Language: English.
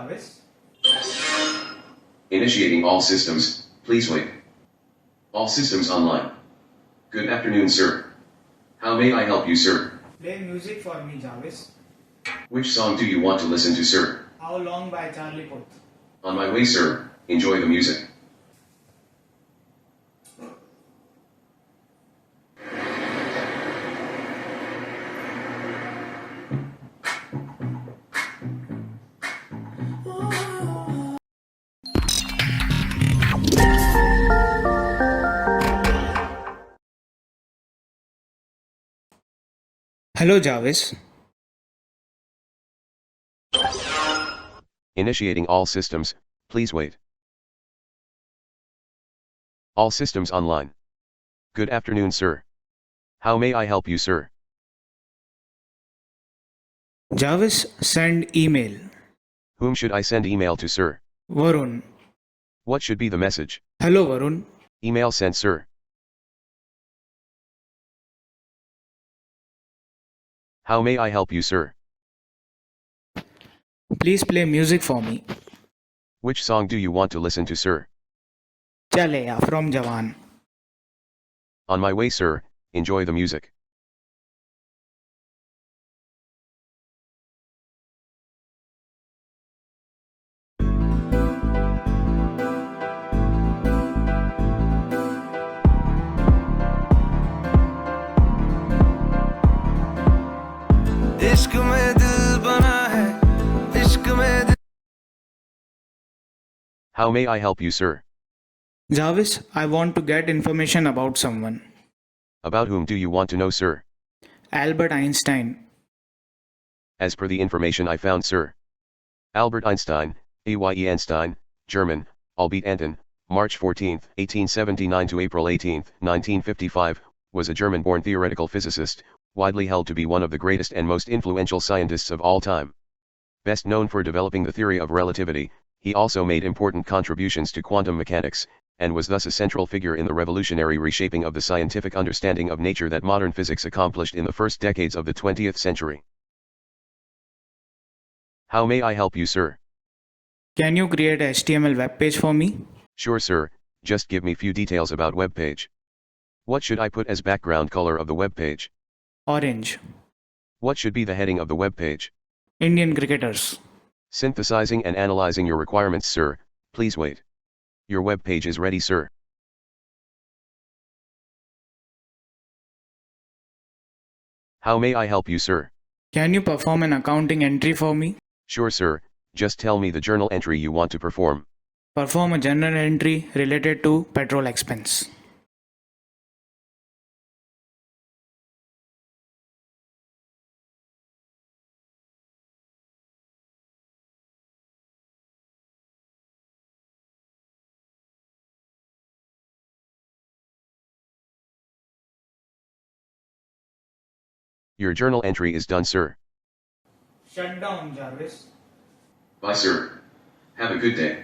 Jarvis. Initiating all systems, please wait. All systems online. Good afternoon, sir. How may I help you, sir? Play music for me, Jarvis. Which song do you want to listen to, sir? How Long by Charlie Puth. On my way, sir. Enjoy the music. Hello, Jarvis. Initiating all systems, please wait. All systems online. Good afternoon, sir. How may I help you, sir? Jarvis, send email. Whom should I send email to, sir? Varun. What should be the message? Hello, Varun. Email sent, sir. How may I help you, sir? Please play music for me. Which song do you want to listen to, sir? J.A.R.V.I.S from Jawan. On my way, sir. Enjoy the music. इश्क में दिल बना है इश्क में दिल How may I help you, sir? Jarvis, I want to get information about someone. About whom do you want to know, sir? Albert Einstein. As per the information I found, sir. Albert Einstein, A.Y.E. Einstein, German, albeit Anton, March 14, 1879 to April 18, 1955, was a German-born theoretical physicist, widely held to be one of the greatest and most influential scientists of all time. Best known for developing the theory of relativity, he also made important contributions to quantum mechanics, and was thus a central figure in the revolutionary reshaping of the scientific understanding of nature that modern physics accomplished in the first decades of the 20th century. How may I help you, sir? Can you create a HTML web page for me? Sure, sir. Just give me few details about web page. What should I put as background color of the web page? Orange. What should be the heading of the web page? Indian cricketers. Synthesizing and analyzing your requirements, sir. Please wait. Your web page is ready, sir. How may I help you, sir? Can you perform an accounting entry for me? Sure, sir. Just tell me the journal entry you want to perform. Perform a journal entry related to petrol expense. Your journal entry is done, sir. Shut down, Jarvis. Bye, sir. Have a good day.